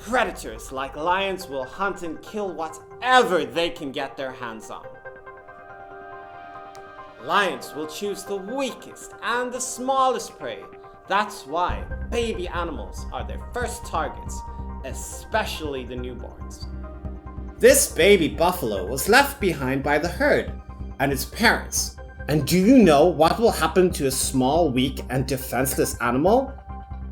Predators like lions will hunt and kill whatever they can get their hands on. Lions will choose the weakest and the smallest prey. That's why baby animals are their first targets, especially the newborns. This baby buffalo was left behind by the herd and its parents. And do you know what will happen to a small, weak, and defenseless animal?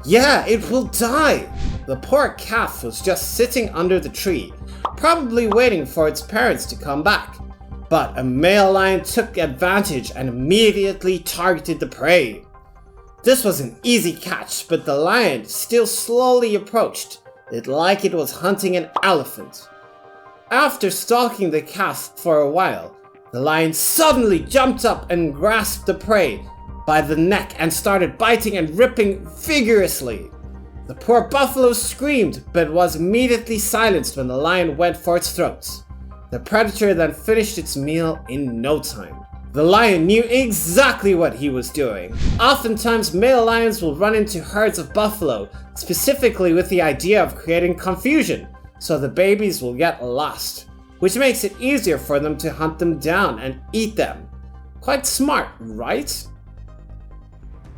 Yeah, it will die! The poor calf was just sitting under the tree, probably waiting for its parents to come back. But a male lion took advantage and immediately targeted the prey. This was an easy catch, but the lion still slowly approached it like it was hunting an elephant. After stalking the calf for a while, the lion suddenly jumped up and grasped the prey by the neck and started biting and ripping vigorously. The poor buffalo screamed, but was immediately silenced when the lion went for its throat. The predator then finished its meal in no time. The lion knew exactly what he was doing. Oftentimes, male lions will run into herds of buffalo, specifically with the idea of creating confusion, so the babies will get lost, which makes it easier for them to hunt them down and eat them. Quite smart, right?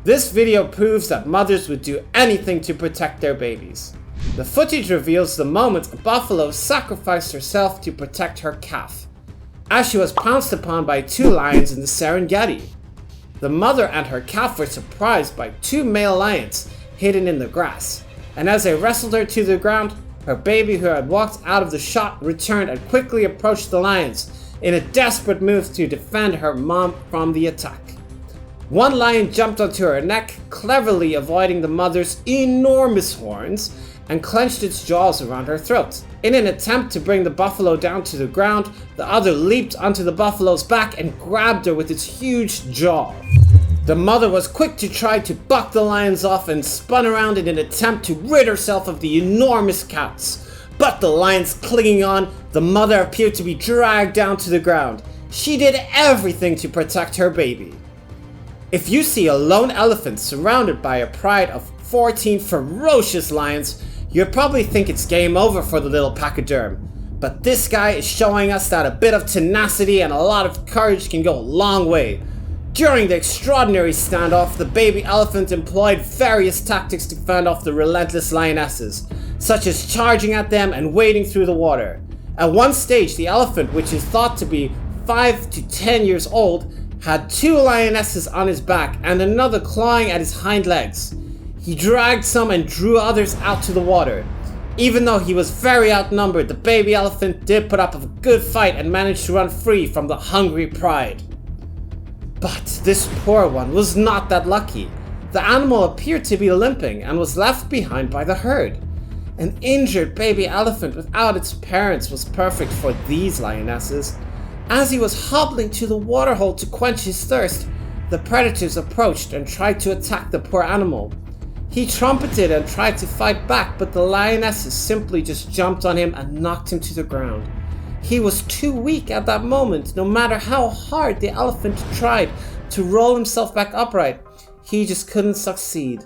This video proves that mothers would do anything to protect their babies. The footage reveals the moment a buffalo sacrificed herself to protect her calf, as she was pounced upon by two lions in the Serengeti. The mother and her calf were surprised by two male lions hidden in the grass, and as they wrestled her to the ground, her baby, who had walked out of the shot, returned and quickly approached the lions in a desperate move to defend her mom from the attack. One lion jumped onto her neck, cleverly avoiding the mother's enormous horns, and clenched its jaws around her throat. In an attempt to bring the buffalo down to the ground, the other leaped onto the buffalo's back and grabbed her with its huge jaw. The mother was quick to try to buck the lions off and spun around in an attempt to rid herself of the enormous cats. But the lions clinging on, the mother appeared to be dragged down to the ground. She did everything to protect her baby. If you see a lone elephant surrounded by a pride of 14 ferocious lions, you'll probably think it's game over for the little pachyderm. But this guy is showing us that a bit of tenacity and a lot of courage can go a long way. During the extraordinary standoff, the baby elephant employed various tactics to fend off the relentless lionesses, such as charging at them and wading through the water. At one stage, the elephant, which is thought to be 5 to 10 years old, had two lionesses on his back and another clawing at his hind legs. He dragged some and drew others out to the water. Even though he was very outnumbered, the baby elephant did put up a good fight and managed to run free from the hungry pride. But this poor one was not that lucky. The animal appeared to be limping and was left behind by the herd. An injured baby elephant without its parents was perfect for these lionesses. As he was hobbling to the waterhole to quench his thirst, the predators approached and tried to attack the poor animal. He trumpeted and tried to fight back, but the lionesses simply just jumped on him and knocked him to the ground. He was too weak at that moment. No matter how hard the elephant tried to roll himself back upright, he just couldn't succeed.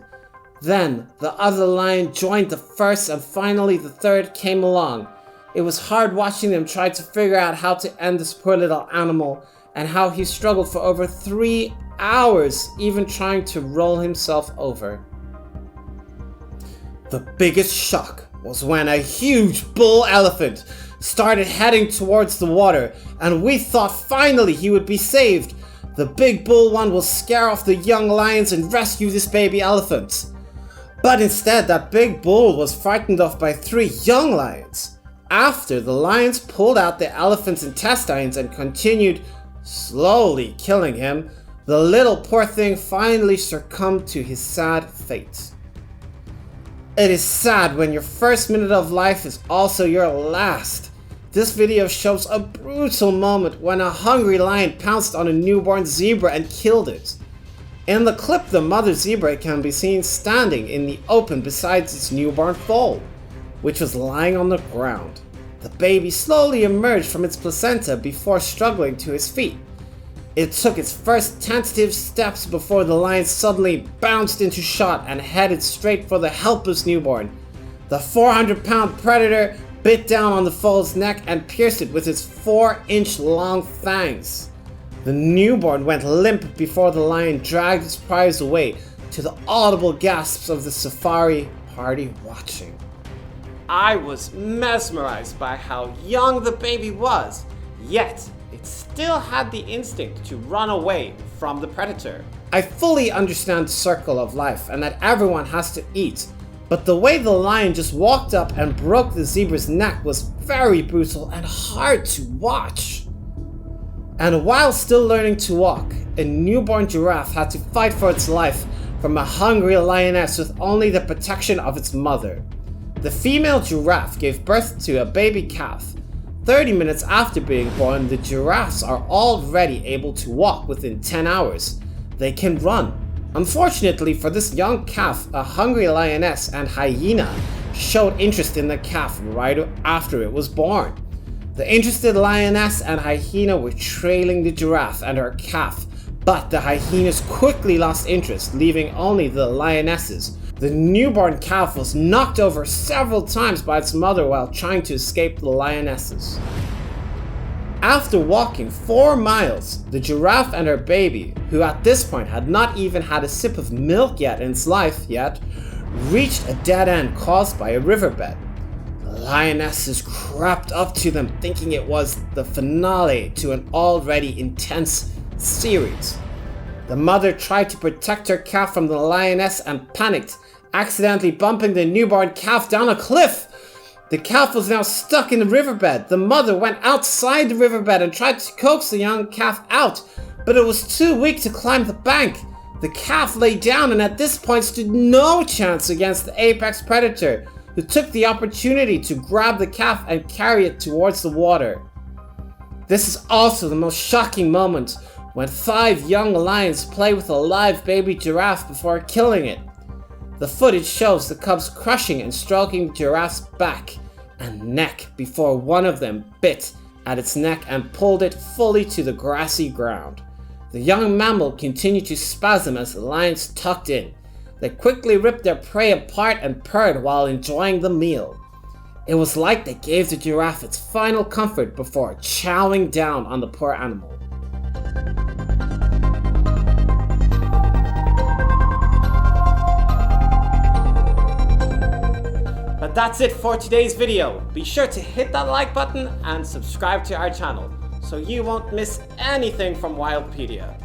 Then the other lion joined the first, and finally the third came along. It was hard watching them try to figure out how to end this poor little animal, and how he struggled for over 3 hours, even trying to roll himself over. The biggest shock was when a huge bull elephant started heading towards the water, and we thought finally he would be saved. The big bull one will scare off the young lions and rescue this baby elephant. But instead, that big bull was frightened off by 3 young lions. After the lions pulled out the elephant's intestines and continued slowly killing him, the little poor thing finally succumbed to his sad fate. It is sad when your first minute of life is also your last. This video shows a brutal moment when a hungry lion pounced on a newborn zebra and killed it. In the clip, the mother zebra can be seen standing in the open beside its newborn foal, which was lying on the ground. The baby slowly emerged from its placenta before struggling to his feet. It took its first tentative steps before the lion suddenly bounced into shot and headed straight for the helpless newborn. The 400-pound predator bit down on the foal's neck and pierced it with its 4-inch long fangs. The newborn went limp before the lion dragged its prize away, to the audible gasps of the safari party watching. I was mesmerized by how young the baby was, yet it still had the instinct to run away from the predator. I fully understand the circle of life and that everyone has to eat, but the way the lion just walked up and broke the zebra's neck was very brutal and hard to watch. And while still learning to walk, a newborn giraffe had to fight for its life from a hungry lioness with only the protection of its mother. The female giraffe gave birth to a baby calf. 30 minutes after being born, the giraffes are already able to walk within 10 hours. They can run. Unfortunately for this young calf, a hungry lioness and hyena showed interest in the calf right after it was born. The interested lioness and hyena were trailing the giraffe and her calf, but the hyenas quickly lost interest, leaving only the lionesses. The newborn calf was knocked over several times by its mother while trying to escape the lionesses. After walking 4 miles, the giraffe and her baby, who at this point had not even had a sip of milk yet in its life reached a dead end caused by a riverbed. The lionesses crept up to them thinking it was the finale to an already intense series. The mother tried to protect her calf from the lioness and panicked, accidentally bumping the newborn calf down a cliff. The calf was now stuck in the riverbed. The mother went outside the riverbed and tried to coax the young calf out, but it was too weak to climb the bank. The calf lay down and at this point stood no chance against the apex predator, who took the opportunity to grab the calf and carry it towards the water. This is also the most shocking moment, when 5 young lions play with a live baby giraffe before killing it. The footage shows the cubs crushing and stroking the giraffe's back and neck before one of them bit at its neck and pulled it fully to the grassy ground. The young mammal continued to spasm as the lions tucked in. They quickly ripped their prey apart and purred while enjoying the meal. It was like they gave the giraffe its final comfort before chowing down on the poor animal. But that's it for today's video. Be sure to hit that like button and subscribe to our channel so you won't miss anything from Wildpedia.